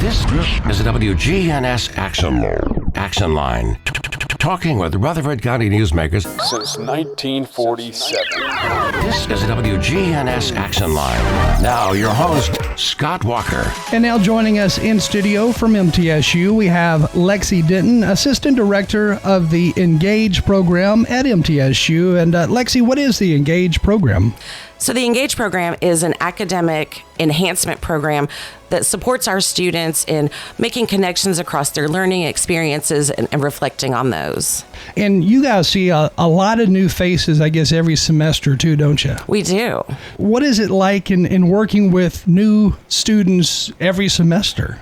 This is the WGNS Action Line. Talking with Rutherford County newsmakers since 1947. This is the WGNS Action Line. Now, your host, Scott Walker. And now joining us in studio from MTSU, we have Lexy Denton, Assistant Director of the Engage program at MTSU. And Lexy, what is the Engage program? So the Engage program is an academic enhancement program that supports our students in making connections across their learning experiences and reflecting on those. And you guys see a lot of new faces, I guess, every semester too, don't you? We do. What is it like in working with new students every semester?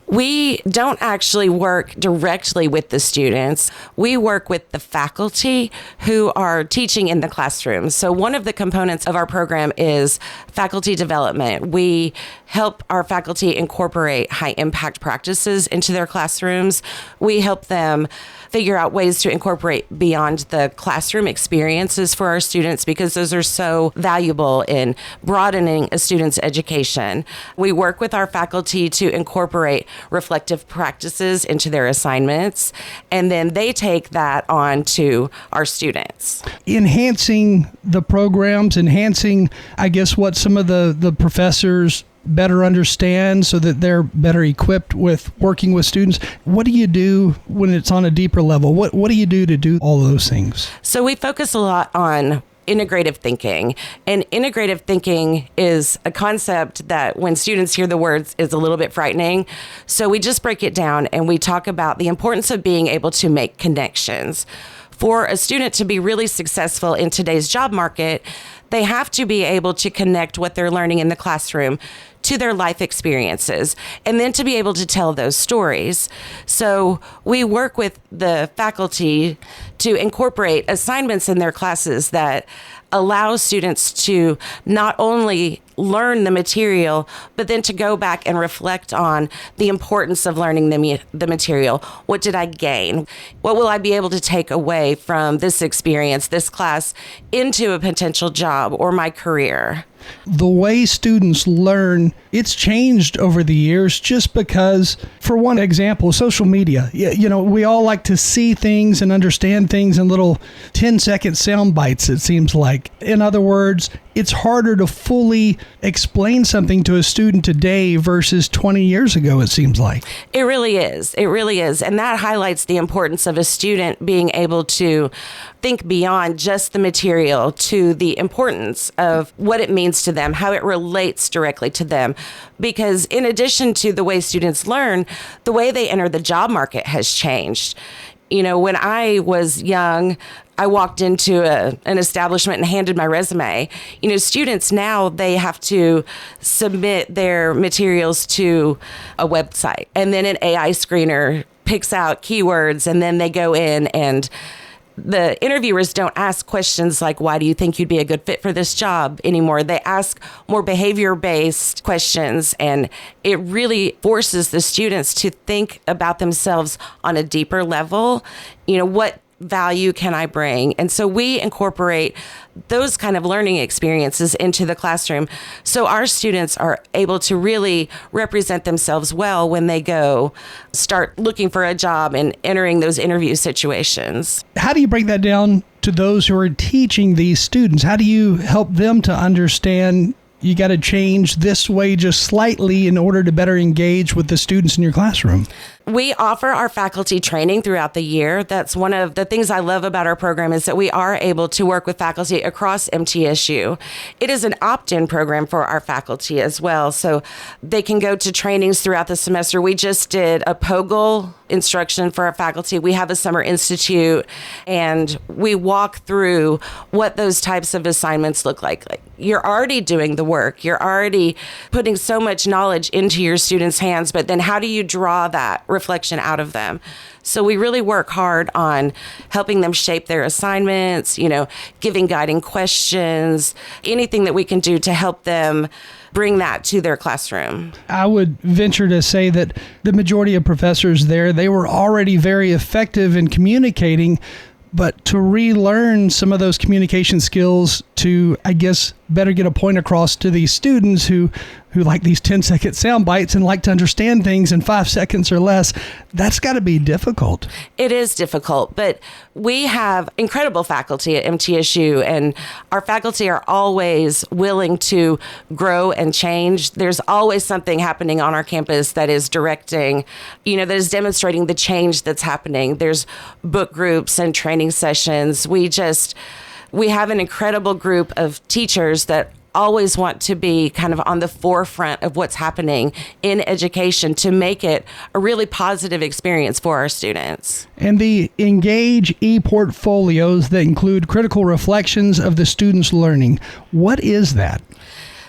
We don't actually work directly with the students. We work with the faculty who are teaching in the classroom. So one of the components of our program is faculty development. We help our faculty incorporate high impact practices into their classrooms. We help them figure out ways to incorporate beyond the classroom experiences for our students, because those are so valuable in broadening a student's education. We work with our faculty to incorporate reflective practices into their assignments, and then they take that on to our students. Enhancing the programs, enhancing, I guess, what some of the professors better understand so that they're better equipped with working with students. What do you do when it's on a deeper level? What do you do to do all those things? So we focus a lot on integrative thinking. And integrative thinking is a concept that when students hear the words is a little bit frightening. So we just break it down and we talk about the importance of being able to make connections. For a student to be really successful in today's job market, they have to be able to connect what they're learning in the classroom to their life experiences, and then to be able to tell those stories. So we work with the faculty to incorporate assignments in their classes that allow students to not only learn the material, but then to go back and reflect on the importance of learning the material. What did I gain? What will I be able to take away from this experience, this class, into a potential job or my career? The way students learn, it's changed over the years just because, for one example, social media. You know, we all like to see things and understand things in little 10-second sound bites, it seems like. In other words, it's harder to fully explain something to a student today versus 20 years ago, it seems like. It really is. It really is. And that highlights the importance of a student being able to think beyond just the material to the importance of what it means to them, how it relates directly to them. Because in addition to the way students learn, the way they enter the job market has changed. You know, when I was young, I walked into an establishment and handed my resume. You know, students now, they have to submit their materials to a website, and then an AI screener picks out keywords, and then they go in, and the interviewers don't ask questions like, why do you think you'd be a good fit for this job anymore? They ask more behavior-based questions, and it really forces the students to think about themselves on a deeper level. You know, what value can I bring? And so we incorporate those kind of learning experiences into the classroom so our students are able to really represent themselves well when they go start looking for a job and entering those interview situations. How do you break that down to those who are teaching these students? How do you help them to understand you got to change this way just slightly in order to better engage with the students in your classroom? We offer our faculty training throughout the year. That's one of the things I love about our program, is that we are able to work with faculty across MTSU. It is an opt-in program for our faculty as well, so they can go to trainings throughout the semester. We just did a POGL instruction for our faculty. We have a summer institute, and we walk through what those types of assignments look like. You're already doing the work. You're already putting so much knowledge into your students' hands, but then how do you draw that reflection out of them? So we really work hard on helping them shape their assignments, you know, giving guiding questions, anything that we can do to help them bring that to their classroom. I would venture to say that the majority of professors there, they were already very effective in communicating, but to relearn some of those communication skills to, I guess, better get a point across to these students who like these 10-second sound bites and like to understand things in 5 seconds or less. That's got to be difficult. It is difficult, but we have incredible faculty at MTSU, and our faculty are always willing to grow and change. There's always something happening on our campus that is directing, that is demonstrating the change that's happening. There's book groups and training sessions. We have an incredible group of teachers that always want to be kind of on the forefront of what's happening in education to make it a really positive experience for our students. And the Engage e-portfolios that include critical reflections of the students' learning. What is that?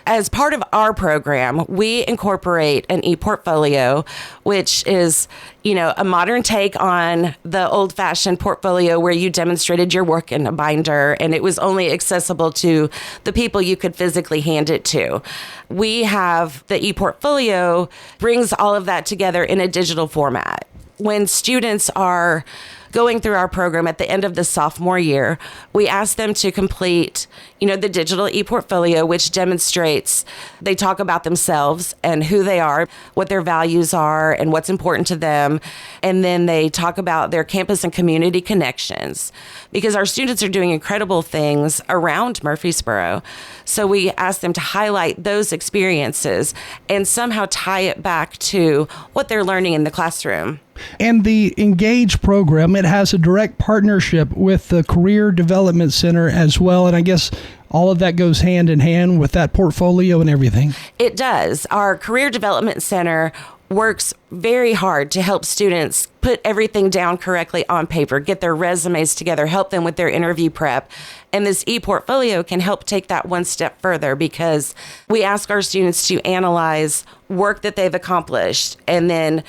As part of our program, we incorporate an e-portfolio, which is, a modern take on the old-fashioned portfolio where you demonstrated your work in a binder and it was only accessible to the people you could physically hand it to. We have the e-portfolio brings all of that together in a digital format. When students are going through our program at the end of the sophomore year, we ask them to complete, the digital e-portfolio, which demonstrates, they talk about themselves and who they are, what their values are, and what's important to them. And then they talk about their campus and community connections, because our students are doing incredible things around Murfreesboro. So we ask them to highlight those experiences and somehow tie it back to what they're learning in the classroom. And the Engage program, it has a direct partnership with the Career Development Center as well. And I guess all of that goes hand in hand with that portfolio and everything. It does. Our Career Development Center works very hard to help students put everything down correctly on paper, get their resumes together, help them with their interview prep. And this e-portfolio can help take that one step further, because we ask our students to analyze work that they've accomplished and then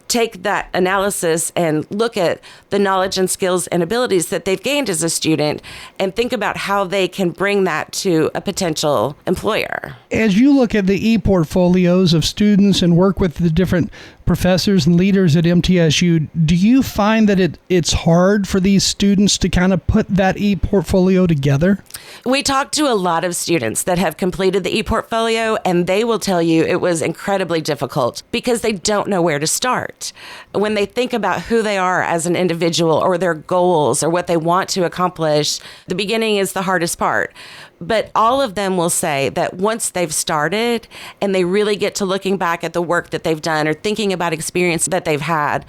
take that analysis and look at the knowledge and skills and abilities that they've gained as a student and think about how they can bring that to a potential employer. As you look at the e-portfolios of students and work with the different professors and leaders at MTSU, do you find that it's hard for these students to kind of put that e-portfolio together? We talked to a lot of students that have completed the e-portfolio, and they will tell you it was incredibly difficult because they don't know where to start. When they think about who they are as an individual or their goals or what they want to accomplish, the beginning is the hardest part. But all of them will say that once they've started and they really get to looking back at the work that they've done or thinking about experience that they've had,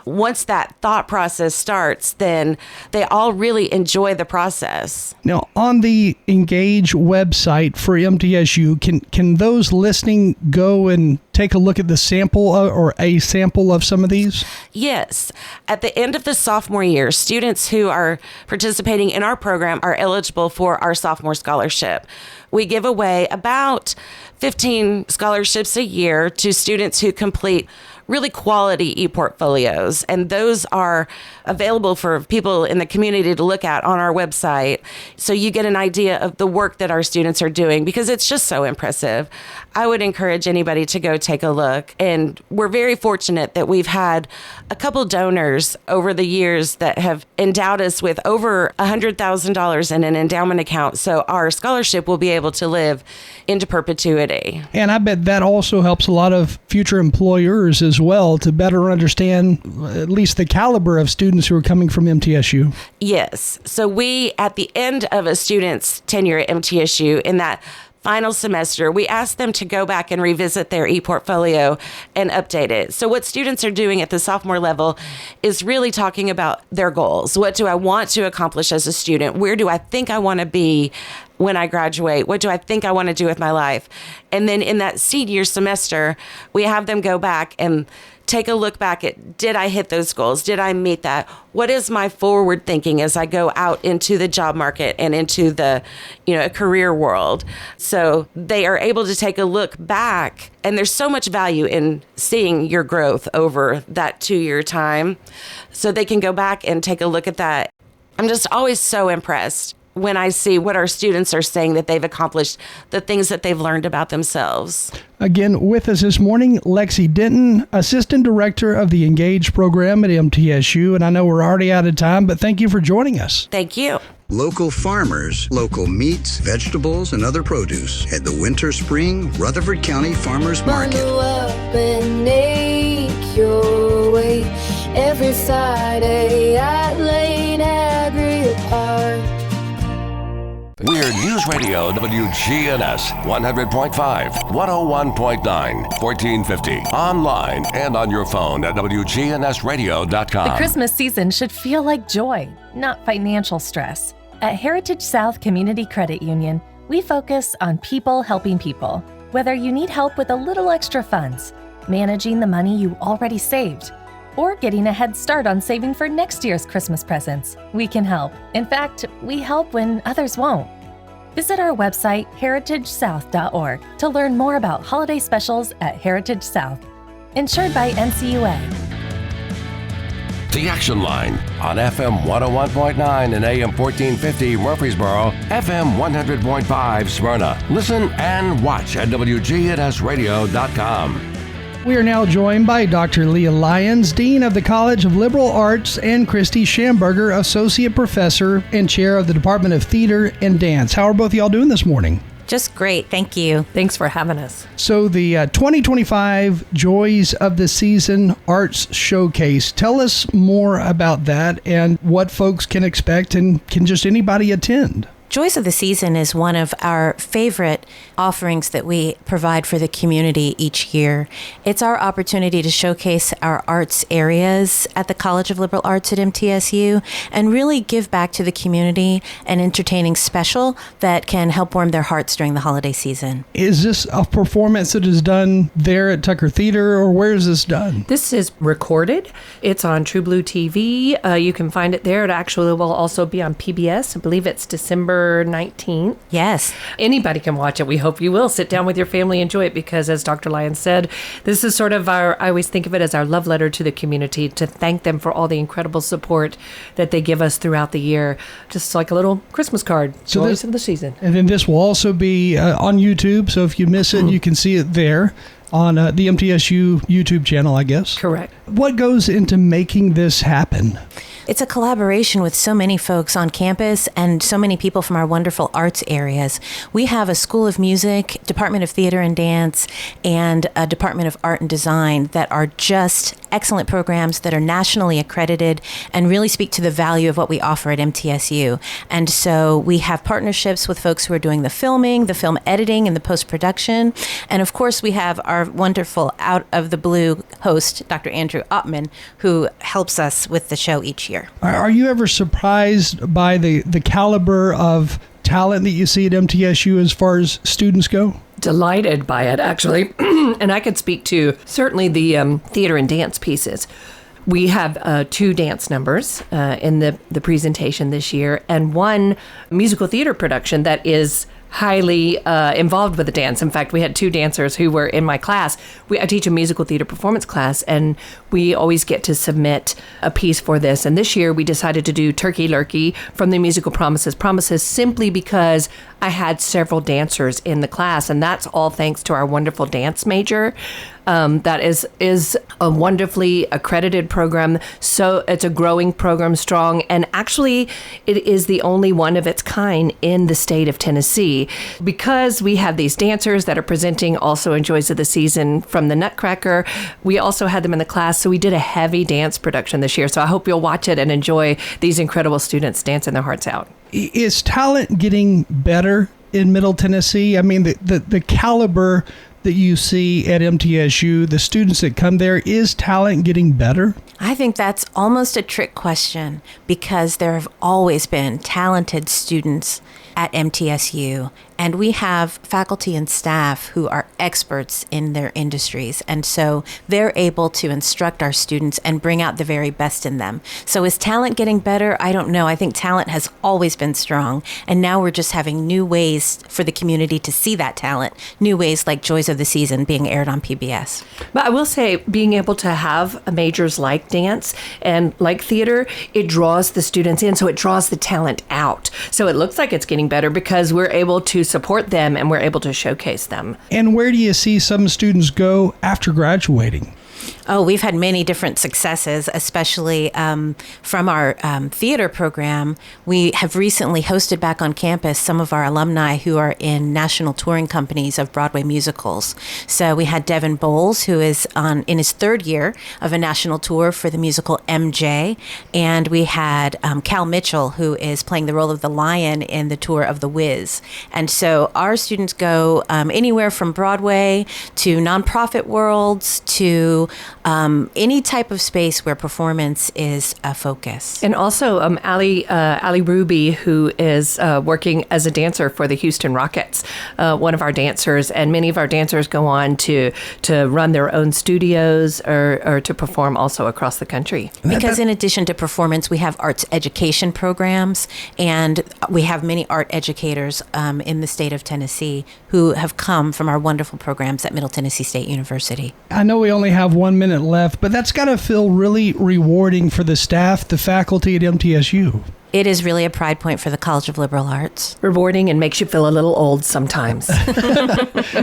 once that thought process starts, then they all really enjoy the process. Now, on the Engage website for MTSU, can those listening go and take a look at the sample or a sample of some of these? Yes. At the end of the sophomore year, students who are participating in our program are eligible for our sophomore scholarship. We give away about 15 scholarships a year to students who complete really quality e-portfolios, and those are available for people in the community to look at on our website, so you get an idea of the work that our students are doing, because it's just so impressive. I would encourage anybody to go take a look, and we're very fortunate that we've had a couple donors over the years that have endowed us with over $100,000 in an endowment account, so our scholarship will be able to live into perpetuity. And I bet that also helps a lot of future employers as well to better understand at least the caliber of students who are coming from MTSU. Yes. So we, at the end of a student's tenure at MTSU, in that final semester, we ask them to go back and revisit their e-portfolio and update it. So what students are doing at the sophomore level is really talking about their goals. What do I want to accomplish as a student? Where do I think I want to be when I graduate? What do I think I want to do with my life? And then in that senior semester, we have them go back and take a look back at, did I hit those goals? Did I meet that? What is my forward thinking as I go out into the job market and into the, career world? So they are able to take a look back, and there's so much value in seeing your growth over that 2-year time. So they can go back and take a look at that. I'm just always so impressed when I see what our students are saying that they've accomplished, the things that they've learned about themselves. Again, with us this morning, Lexy Denton, Assistant Director of the Engage program at MTSU. And I know we're already out of time, but thank you for joining us. Thank you. Local farmers, local meats, vegetables, and other produce at the Winter Spring Rutherford County Farmers Market. Bundle up and make your way every Friday at Lane Agri Park. We're News Radio WGNS 100.5, 101.9, 1450. Online and on your phone at WGNSradio.com. The Christmas season should feel like joy, not financial stress. At Heritage South Community Credit Union, we focus on people helping people. Whether you need help with a little extra funds, managing the money you already saved, or getting a head start on saving for next year's Christmas presents, we can help. In fact, we help when others won't. Visit our website, heritagesouth.org, to learn more about holiday specials at Heritage South. Insured by NCUA. The Action Line on FM 101.9 and AM 1450 Murfreesboro, FM 100.5 Smyrna. Listen and watch at WGNSradio.com. We are now joined by Dr. Leah Lyons, Dean of the College of Liberal Arts, and Christy Schamberger, Associate Professor and Chair of the Department of Theater and Dance. How are both of y'all doing this morning? Just great. Thank you. Thanks for having us. So the 2025 Joys of the Season Arts Showcase. Tell us more about that and what folks can expect, and can just anybody attend? Joys of the Season is one of our favorite offerings that we provide for the community each year. It's our opportunity to showcase our arts areas at the College of Liberal Arts at MTSU and really give back to the community an entertaining special that can help warm their hearts during the holiday season. Is this a performance that is done there at Tucker Theater, or where is this done? This is recorded. It's on True Blue TV. You can find it there. It actually will also be on PBS. I believe it's December 19th. Yes. Anybody can watch it. We hope you will. Sit down with your family, enjoy it, because as Dr. Lyons said, this is sort of I always think of it as our love letter to the community, to thank them for all the incredible support that they give us throughout the year. Just like a little Christmas card. So Joys of the Season. And then this will also be on YouTube, so if you miss it, you can see it there on the MTSU YouTube channel, I guess. Correct. What goes into making this happen? It's a collaboration with so many folks on campus and so many people from our wonderful arts areas. We have a School of Music, Department of Theater and Dance, and a Department of Art and Design that are just excellent programs that are nationally accredited and really speak to the value of what we offer at MTSU. And so we have partnerships with folks who are doing the filming, the film editing, and the post-production. And of course, we have our wonderful Out of the Blue host, Dr. Andrew Ottman, who helps us with the show each year. Are you ever surprised by the caliber of talent that you see at MTSU as far as students go? Delighted by it, actually. And I could speak to certainly the theater and dance pieces. We have 2 dance numbers in the presentation this year, and 1 musical theater production that is highly involved with the dance. In fact, we had 2 dancers who were in my class. I teach a musical theater performance class, and we always get to submit a piece for this. And this year we decided to do Turkey Lurkey from the musical Promises, simply because I had several dancers in the class, and that's all thanks to our wonderful dance major. That is a wonderfully accredited program. So it's a growing program, strong, and actually it is the only one of its kind in the state of Tennessee. Because we have these dancers that are presenting also in Joys of the Season from the Nutcracker, we also had them in the class, so we did a heavy dance production this year. So I hope you'll watch it and enjoy these incredible students dancing their hearts out. Is talent getting better in Middle Tennessee? I mean, the caliber that you see at MTSU, the students that come there, is talent getting better? I think that's almost a trick question, because there have always been talented students at MTSU, and we have faculty and staff who are experts in their industries, and so they're able to instruct our students and bring out the very best in them. So is talent getting better? I don't know. I think talent has always been strong, and now we're just having new ways for the community to see that talent, new ways like Joys of the Season being aired on PBS. But I will say, being able to have majors like dance and like theater, it draws the students in, so it draws the talent out. So it looks like it's getting better because we're able to support them and we're able to showcase them. And where do you see some students go after graduating? Oh, we've had many different successes, especially from our theater program. We have recently hosted back on campus some of our alumni who are in national touring companies of Broadway musicals. So we had Devin Bowles, who is in his third year of a national tour for the musical MJ. And we had Cal Mitchell, who is playing the role of the lion in the tour of The Wiz. And so our students go anywhere from Broadway to nonprofit worlds to any type of space where performance is a focus. And also Ali Ruby, who is working as a dancer for the Houston Rockets, one of our dancers, and many of our dancers go on to run their own studios or to perform also across the country. Because in addition to performance, we have arts education programs, and we have many art educators in the state of Tennessee who have come from our wonderful programs at Middle Tennessee State University. I know we only have 1 minute left, but that's got to feel really rewarding for the staff, the faculty at MTSU. It is really a pride point for the College of Liberal Arts. Rewarding and makes you feel a little old sometimes.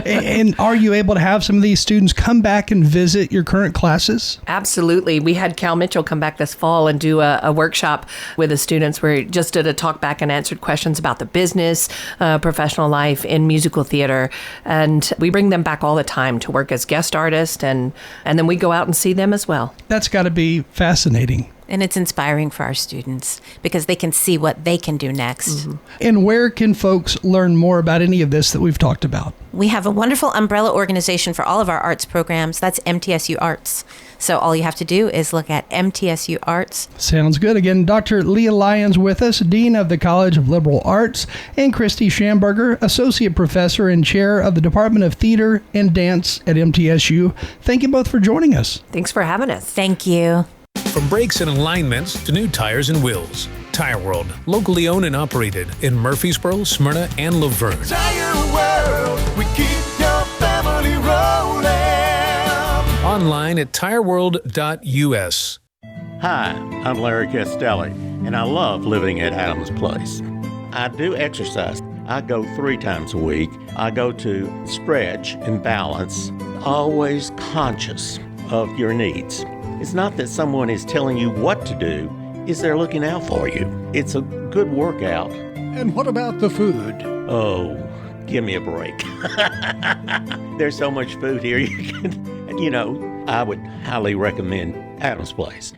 And are you able to have some of these students come back and visit your current classes? Absolutely. We had Cal Mitchell come back this fall and do a workshop with the students where he just did a talk back and answered questions about the business, professional life in musical theater. And we bring them back all the time to work as guest artists, and then we go out and see them as well. That's got to be fascinating. And it's inspiring for our students because they can see what they can do next. Mm-hmm. And where can folks learn more about any of this that we've talked about? We have a wonderful umbrella organization for all of our arts programs. That's MTSU Arts. So all you have to do is look at MTSU Arts. Sounds good. Again, Dr. Leah Lyons with us, Dean of the College of Liberal Arts, and Christy Schamberger, Associate Professor and Chair of the Department of Theater and Dance at MTSU. Thank you both for joining us. Thanks for having us. Thank you. From brakes and alignments to new tires and wheels, Tire World, locally owned and operated in Murfreesboro, Smyrna, and Laverne. Tire World, we keep your family rolling. Online at tireworld.us. Hi, I'm Larry Castelli, and I love living at Adams Place. I do exercise. I go 3 times a week. I go to stretch and balance, always conscious of your needs. It's not that someone is telling you what to do, it's they're looking out for you. It's a good workout. And what about the food? Oh, give me a break. There's so much food here. I would highly recommend Adams Place.